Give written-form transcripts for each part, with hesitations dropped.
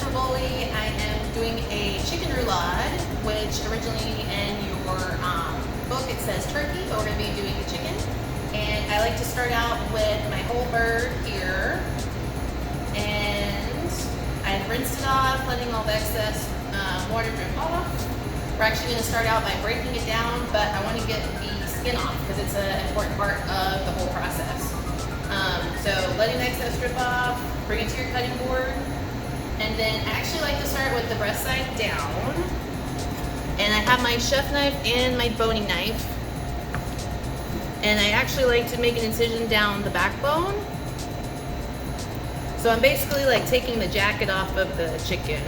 ravoli. I am doing a chicken roulade, which originally in your book it says turkey, but we're going to be doing the chicken. And I like to start out with my whole bird here, and I've rinsed it off, letting all the excess water drip off. We're actually going to start out by breaking it down, but I want to get the skin off because it's an important part of the whole process. So letting the excess drip off, bring it to your cutting board, and then I actually like to start with the breast side down. And I have my chef knife and my boning knife. And I actually like to make an incision down the backbone. So I'm basically like taking the jacket off of the chicken.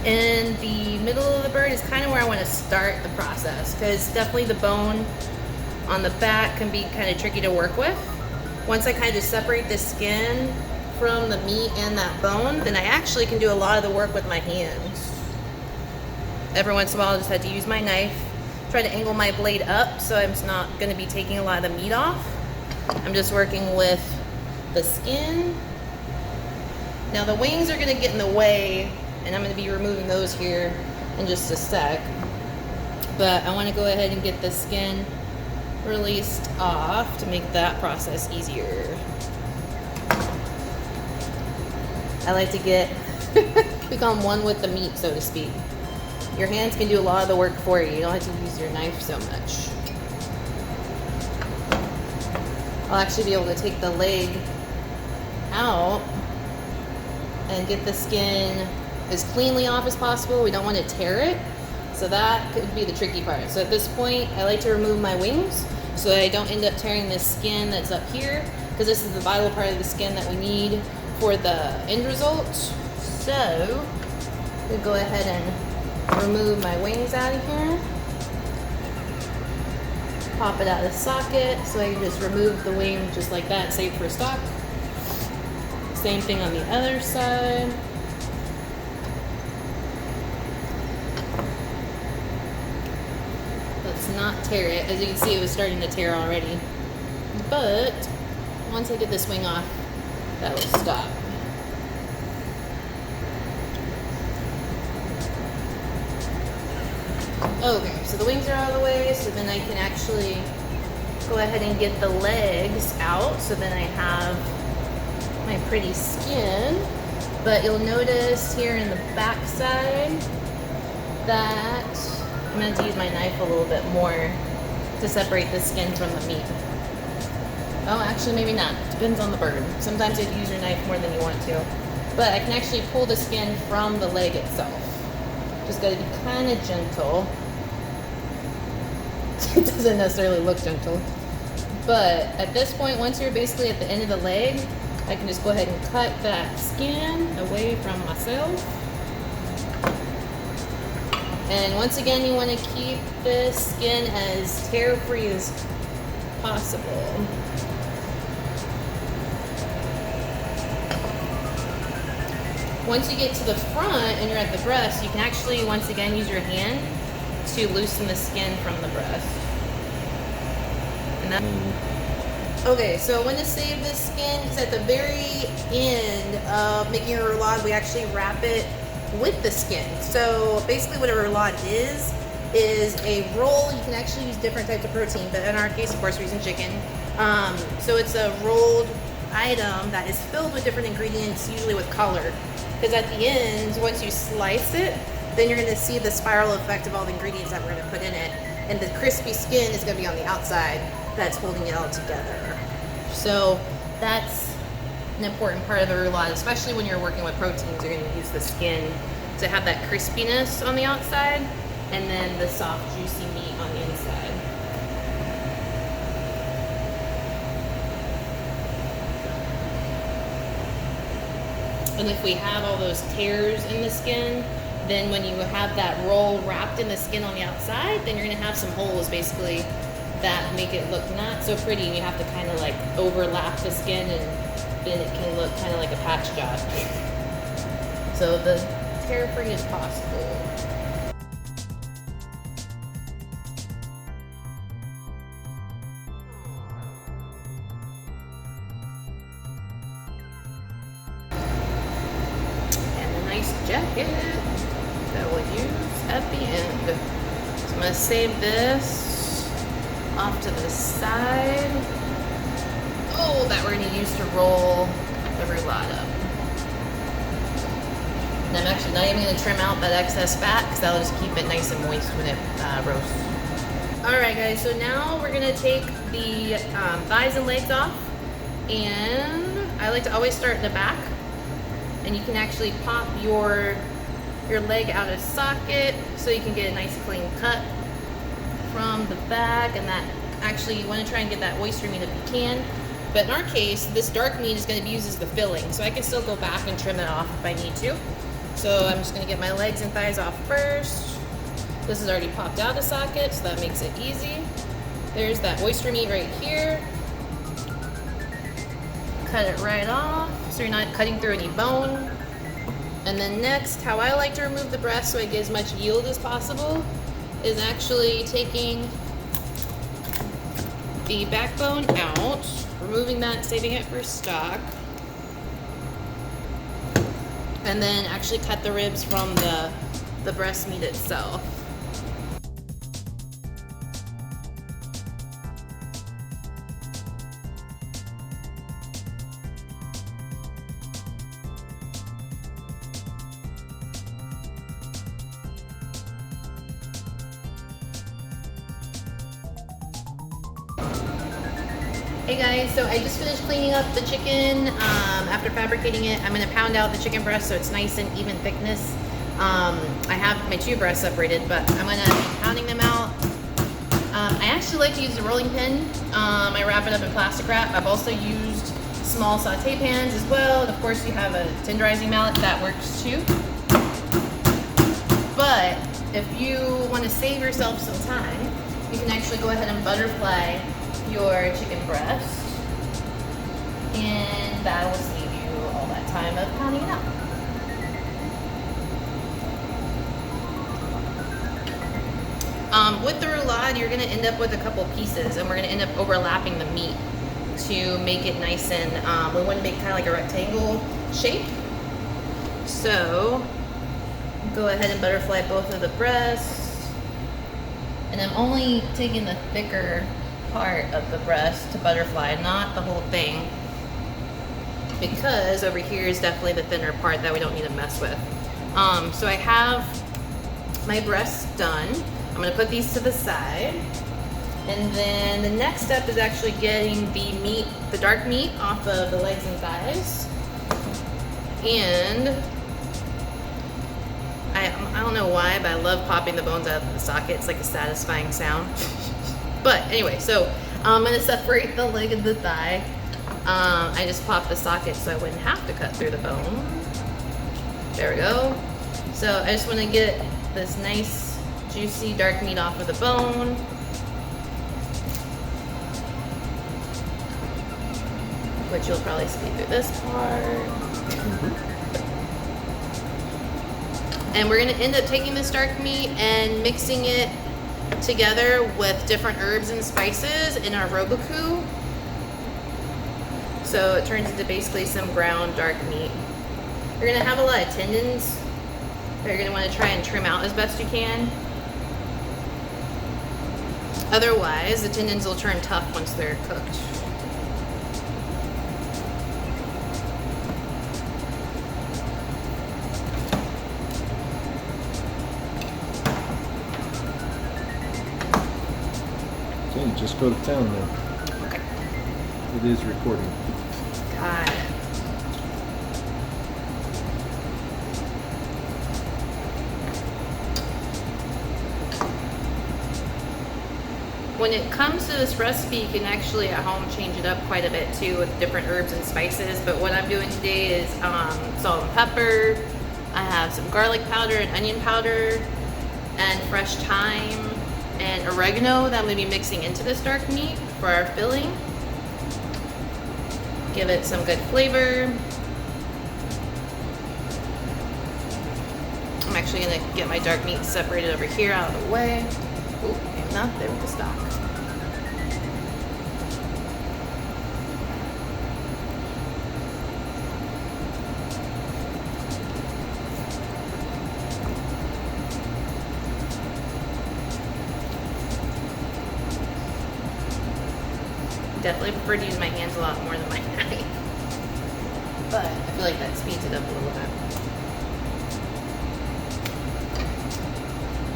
And the middle of the bird is kind of where I want to start the process, because definitely the bone on the back can be kind of tricky to work with. Once I kind of just separate the skin from the meat and that bone, then I actually can do a lot of the work with my hands. Every once in a while I just had to use my knife, try to angle my blade up so I'm not going to be taking a lot of the meat off. I'm just working with the skin. Now the wings are going to get in the way, and I'm going to be removing those here in just a sec. But I want to go ahead and get the skin released off to make that process easier. I like to become one with the meat, so to speak. Your hands can do a lot of the work for you. You don't have to use your knife so much. I'll actually be able to take the leg out and get the skin as cleanly off as possible. We don't want to tear it, so that could be the tricky part. So at this point, I like to remove my wings so that I don't end up tearing this skin that's up here, because this is the vital part of the skin that we need for the end result. So we'll go ahead and remove my wings out of here. Pop it out of the socket so I can just remove the wing just like that, save for stock. Same thing on the other side. Let's not tear it. As you can see, it was starting to tear already. But once I get this wing off, that will stop. Okay, so the wings are out of the way, so then I can actually go ahead and get the legs out, so then I have my pretty skin. But you'll notice here in the back side that I'm going to use my knife a little bit more to separate the skin from the meat. Oh, actually maybe not. Depends on the bird. Sometimes you have to use your knife more than you want to. But I can actually pull the skin from the leg itself. Just got to be kind of gentle. It doesn't necessarily look gentle. But at this point, once you're basically at the end of the leg, I can just go ahead and cut that skin away from myself. And once again, you want to keep this skin as tear-free as possible. Once you get to the front and you're at the breast, you can actually, once again, use your hand to loosen the skin from the breast. And okay, so when to save this skin is at the very end of making a roulade, we actually wrap it with the skin. So basically what a roulade is a roll. You can actually use different types of protein, but in our case, of course, we're using chicken. So it's a rolled item that is filled with different ingredients, usually with color. Because at the end, once you slice it, then you're going to see the spiral effect of all the ingredients that we're going to put in it. And the crispy skin is going to be on the outside that's holding it all together. So that's an important part of the roulade, especially when you're working with proteins. You're going to use the skin to have that crispiness on the outside and then the soft, juicy meat on the inside. And if we have all those tears in the skin, then when you have that roll wrapped in the skin on the outside, then you're going to have some holes basically that make it look not so pretty. You have to kind of like overlap the skin, and then it can look kind of like a patch job. So the tear-free as possible. jacket that we'll use at the end. So I'm gonna save this off to the side. Oh, that we're gonna use to roll the roulade up. And I'm actually not even gonna trim out that excess fat because that'll just keep it nice and moist when it roasts. Alright guys, so now we're gonna take the thighs and legs off, and I like to always start in the back, and you can actually pop your leg out of socket so you can get a nice clean cut from the back. And that actually, you want to try and get that oyster meat if you can, but in our case this dark meat is going to be used as the filling, so I can still go back and trim it off if I need to. So I'm just going to get my legs and thighs off first. This is already popped out of socket, so that makes it easy. There's that oyster meat right here. Cut it right off so you're not cutting through any bone. And then next, how I like to remove the breast so I get as much yield as possible is actually taking the backbone out, removing that, saving it for stock, and then actually cut the ribs from the breast meat itself. Hey guys, so I just finished cleaning up the chicken. After fabricating it, I'm going to pound out the chicken breast so it's nice and even thickness. I have my two breasts separated, but I'm going to be pounding them out. I actually like to use a rolling pin. I wrap it up in plastic wrap. I've also used small saute pans as well, and of course you have a tenderizing mallet, that works too. But if you want to save yourself some time, you can actually go ahead and butterfly your chicken breast, and that will save you all that time of pounding it out. With the roulade, you're going to end up with a couple pieces, and we're going to end up overlapping the meat to make it nice and we want to make kind of like a rectangle shape. So go ahead and butterfly both of the breasts, and I'm only taking the thicker part of the breast to butterfly, not the whole thing, because over here is definitely the thinner part that we don't need to mess with. So I have my breasts done. I'm going to put these to the side, and then the next step is actually getting the meat, the dark meat, off of the legs and thighs. And I don't know why, but I love popping the bones out of the socket. It's like a satisfying sound. But anyway, so I'm going to separate the leg and the thigh. I just popped the socket so I wouldn't have to cut through the bone. There we go. So I just want to get this nice juicy dark meat off of the bone. Which you'll probably see through this part. And we're going to end up taking this dark meat and mixing it together with different herbs and spices in our roboku. So it turns into basically some ground dark meat. You're going to have a lot of tendons that you're going to want to try and trim out as best you can. Otherwise, the tendons will turn tough once they're cooked. Okay, just go to town now. Okay. It is recording. Got it. When it comes to this recipe, you can actually at home change it up quite a bit too with different herbs and spices. But what I'm doing today is salt and pepper. I have some garlic powder and onion powder and fresh thyme and oregano that I'm going to be mixing into this dark meat for our filling. Give it some good flavor. I'm actually going to get my dark meat separated over here out of the way. Ooh, maybe not. There with the stock. Definitely prefer to use my hands a lot more than my knife. But I feel like that speeds it up a little bit.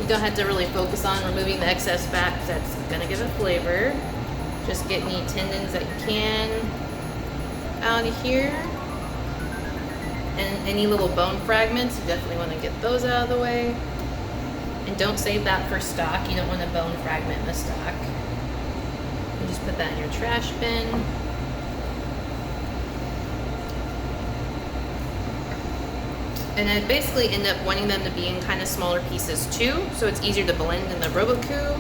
You don't have to really focus on removing the excess fat because that's gonna give it flavor. Just get any tendons that you can out of here. And any little bone fragments, you definitely want to get those out of the way. And don't save that for stock. You don't want a bone fragment in the stock. You just put that in your trash bin. And I basically end up wanting them to be in kind of smaller pieces too, so it's easier to blend in the Roboku.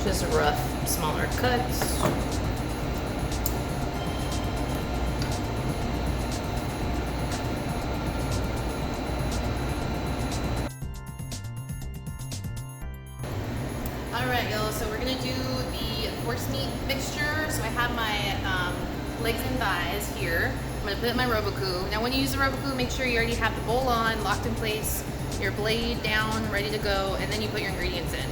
Just rough, smaller cuts. Alright y'all, so we're gonna do the horse meat mixture. So I have my legs and thighs here. I'm gonna put it in my Roboku. Now when you use the Roboku, make sure you already have the bowl on, locked in place, your blade down, ready to go, and then you put your ingredients in.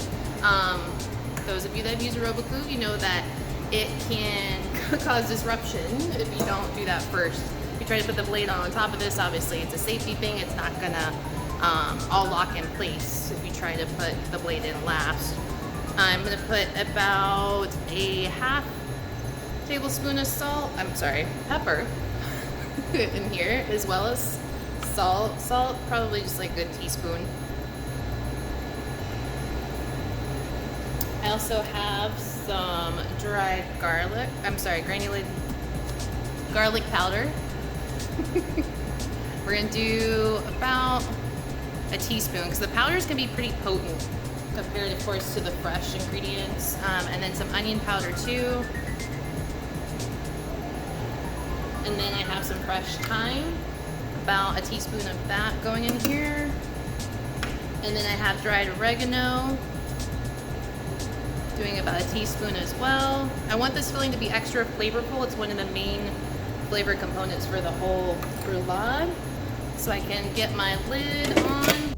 Those of you that have used a Roboku, you know that it can cause disruption if you don't do that first. If you try to put the blade on top of this, obviously it's a safety thing. It's not gonna all lock in place if you try to put the blade in last. I'm gonna put about a half tablespoon of pepper in here, as well as salt. Salt, probably just like a good teaspoon. I also have some dried garlic, granulated garlic powder. We're gonna do about a teaspoon, because the powders can be pretty potent compared, of course, to the fresh ingredients. And then some onion powder too. And then I have some fresh thyme, about a teaspoon of that going in here. And then I have dried oregano, doing about a teaspoon as well. I want this filling to be extra flavorful. It's one of the main flavor components for the whole roulade. So I can get my lid on.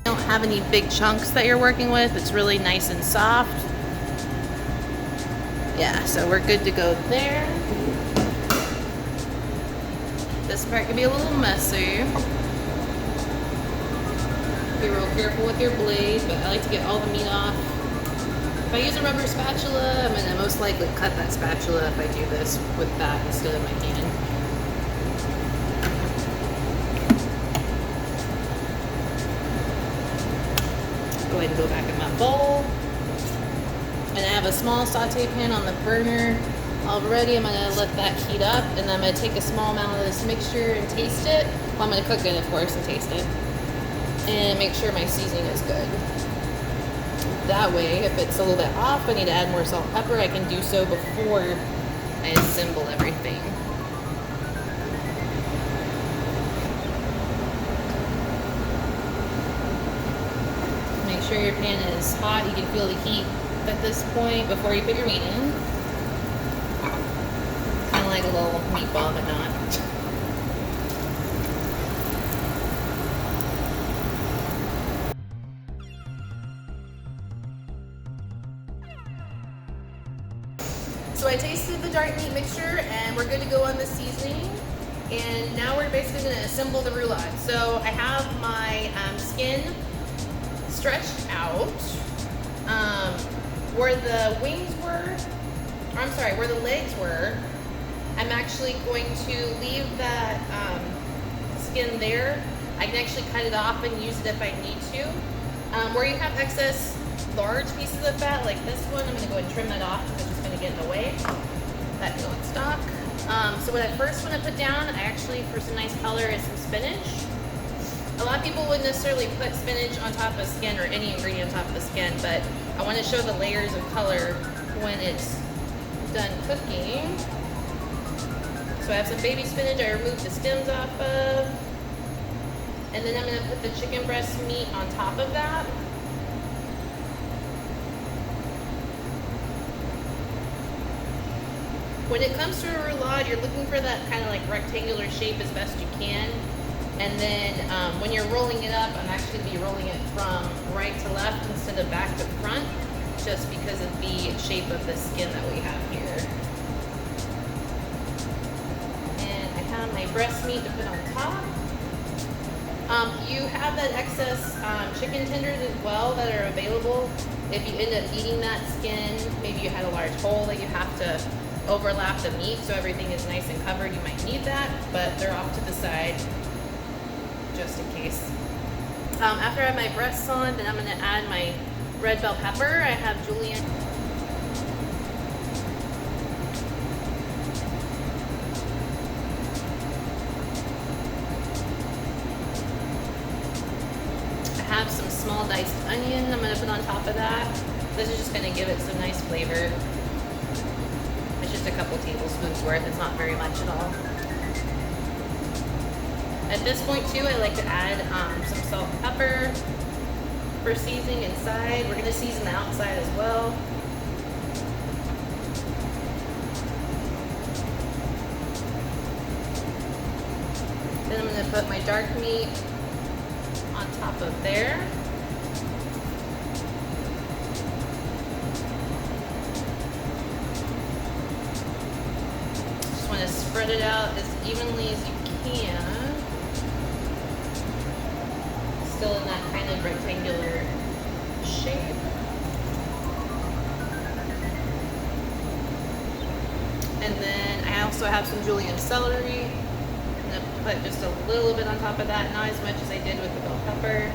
Don't have any big chunks that you're working with. It's really nice and soft. Yeah, so we're good to go there. This part can be a little messy. Be real careful with your blade, but I like to get all the meat off. If I use a rubber spatula, I'm gonna most likely cut that spatula if I do this with that instead of my hand. Go ahead and go back in my bowl. And I have a small saute pan on the burner already. I'm gonna let that heat up, and then I'm gonna take a small amount of this mixture and taste it. Well, I'm gonna cook it, of course, and taste it. And make sure my seasoning is good. That way, if it's a little bit off, I need to add more salt and pepper, I can do so before I assemble everything. Make sure your pan is hot. You can feel the heat at this point before you put your meat in. Kind of like a little meatball, but not. So I tasted the dark meat mixture, and we're good to go on the seasoning. And now we're basically going to assemble the roulade. So I have my skin stretched out. Where the wings were, or I'm sorry, where the legs were, I'm actually going to leave that skin there. I can actually cut it off and use it if I need to. Where you have excess large pieces of fat, like this one, I'm going to go ahead and trim that off because it's just going to get in the way. That can go in stock. So what I first want to put down, I actually, for some nice color, is some spinach. A lot of people wouldn't necessarily put spinach on top of skin or any ingredient on top of the skin, but I want to show the layers of color when it's done cooking. So I have some baby spinach I removed the stems off of. And then I'm going to put the chicken breast meat on top of that. When it comes to a roulade, you're looking for that kind of like rectangular shape as best you can. And then when you're rolling it up, I'm actually going to be rolling it from right to left instead of back to front, just because of the shape of the skin that we have here. And I have my breast meat to put on top. You have that excess chicken tenders as well that are available. If you end up eating that skin, maybe you had a large hole that you have to overlap the meat so everything is nice and covered, you might need that, but they're off to the side just in case. After I have my breasts on, then I'm going to add my red bell pepper. I have julienne. I have some small diced onion I'm going to put on top of that. This is just going to give it some nice flavor. It's just a couple tablespoons worth. It's not very much at all. At this point too, I like to add some salt and pepper for seasoning inside. We're going to season the outside as well. Then I'm going to put my dark meat on top of there. Just want to spread it out as evenly as you can. Still in that kind of rectangular shape. And then I also have some julienne celery. I'm going to put just a little bit on top of that, not as much as I did with the bell pepper.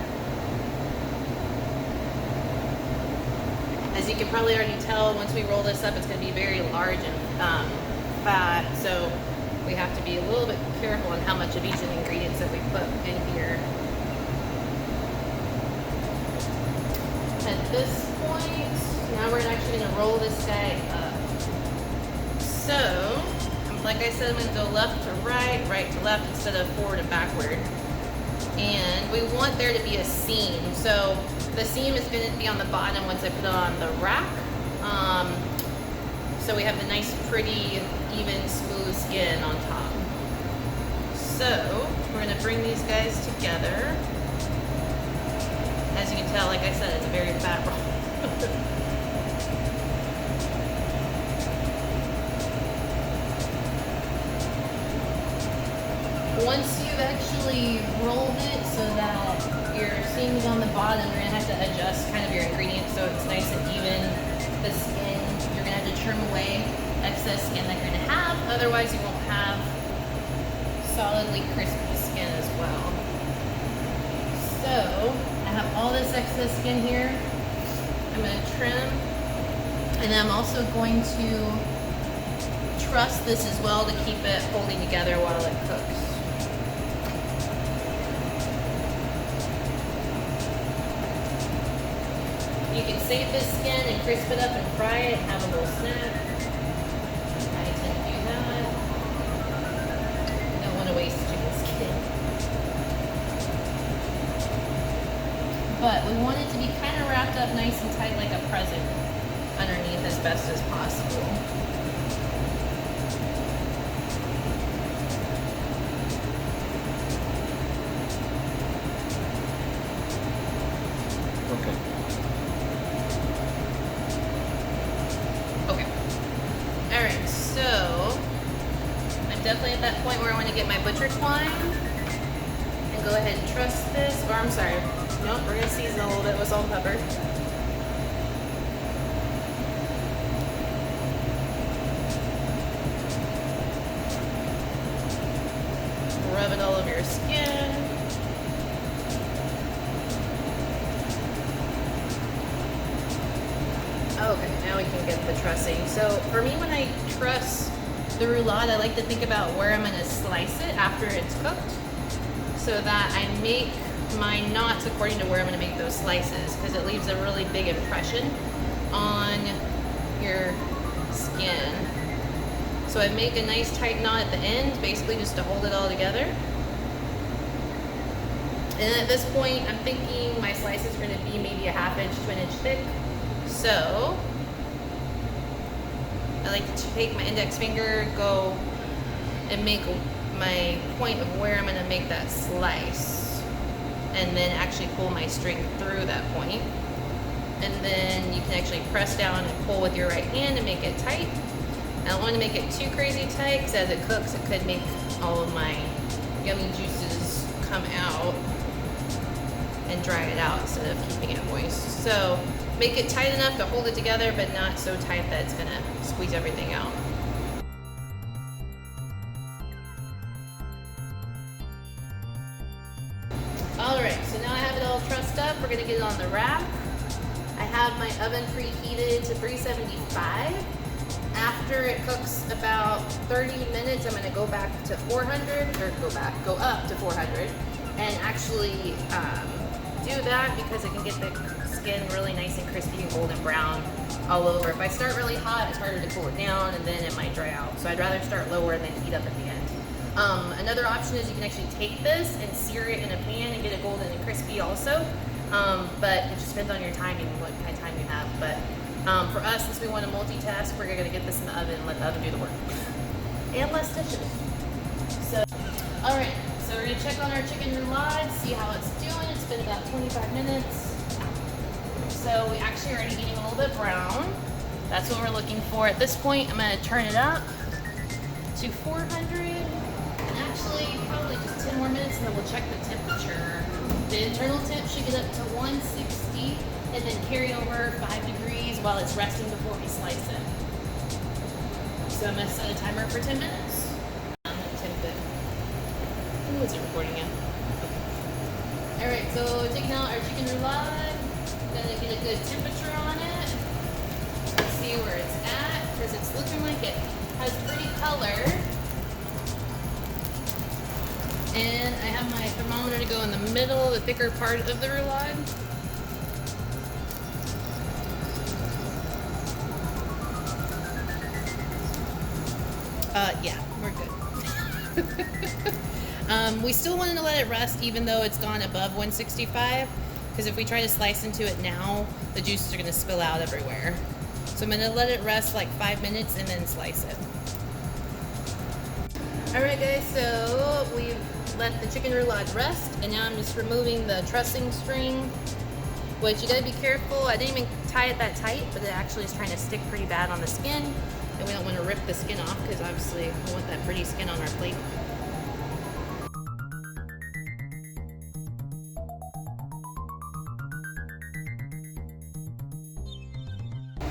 As you can probably already tell, once we roll this up, it's going to be very large and fat, so we have to be a little bit careful on how much of each of the ingredients that we put in here. At this point, now we're actually going to roll this guy up. So, like I said, I'm going to go left to right, right to left, instead of forward and backward. And we want there to be a seam. So the seam is going to be on the bottom once I put it on the rack. So we have the nice, pretty, even, smooth skin on top. So we're going to bring these guys together. As you can tell, like I said, it's a very fat roll. Once you've actually rolled it so that your seam is on the bottom, you're going to have to adjust kind of your ingredients so it's nice and even. The skin, you're going to have to trim away excess skin that you're going to have. Otherwise, you won't have solidly crispy skin as well. So I have all this excess skin here. I'm going to trim, and I'm also going to truss this as well to keep it holding together while it cooks. You can save this skin and crisp it up and fry it and have a little snack. I tend to do that. I don't want to waste chicken skin. But we want it to be kind of wrapped up nice and tight like a present underneath as best as possible. Definitely at that point where I want to get my butcher twine and go ahead and truss this, or I'm sorry, nope, we're going to season a little bit with salt and pepper. Rub it all over your skin. Okay, now we can get the trussing. So for me, when I truss the roulade, I like to think about where I'm going to slice it after it's cooked, so that I make my knots according to where I'm going to make those slices, because it leaves a really big impression on your skin. So I make a nice tight knot at the end, basically just to hold it all together. And at this point, I'm thinking my slices are going to be maybe a 1/2 inch to 1 inch thick. So I like to take my index finger, go and make my point of where I'm gonna make that slice, and then actually pull my string through that point. And then you can actually press down and pull with your right hand and make it tight. I don't want to make it too crazy tight because as it cooks, it could make all of my yummy juices come out and dry it out instead of keeping it moist. So make it tight enough to hold it together, but not so tight that it's gonna squeeze everything out. All right, so now I have it all trussed up. We're gonna get it on the rack. I have my oven preheated to 375. After it cooks about 30 minutes, I'm gonna go back to 400, or go up to 400, and actually do that because it can get the skin really nice and crispy and golden brown all over. If I start really hot, it's harder to cool it down, and then it might dry out. So I'd rather start lower and then heat up at the end. Another option is you can actually take this and sear it in a pan and get it golden and crispy also. But it just depends on your timing and what kind of time you have. But for us, since we want to multitask, we're gonna get this in the oven and let the oven do the work. And less dishes. So, all right, so we're gonna check on our chicken roulade, see how it's doing. It's been about 25 minutes. So we actually are already getting a little bit brown. That's what we're looking for. At this point, I'm gonna turn it up to 400. And actually, probably just 10 more minutes and then we'll check the temperature. The internal temp should get up to 160 and then carry over 5 degrees while it's resting before we slice it. So I'm gonna set a timer for 10 minutes. I'm gonna temp it. Who is it recording yet? All right, so taking out our chicken roulade, gonna get a good temperature on it. Let's see where it's at, because it's looking like it has pretty color. And I have my thermometer to go in the middle, the thicker part of the roulade. Yeah, we're good. We still wanted to let it rest even though it's gone above 165, because if we try to slice into it now, the juices are gonna spill out everywhere. So I'm gonna let it rest like 5 minutes and then slice it. All right guys, so we've let the chicken roulade rest, and now I'm just removing the trussing string, which you gotta be careful. I didn't even tie it that tight, but it actually is trying to stick pretty bad on the skin, and we don't want to rip the skin off because obviously we want that pretty skin on our plate.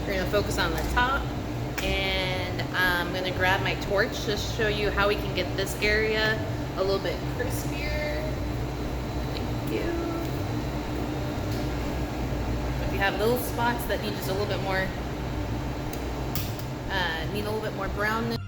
We're gonna focus on the top, and I'm gonna grab my torch just to show you how we can get this area a little bit crispier. Thank you. If you have little spots that need just a little bit more, brownness.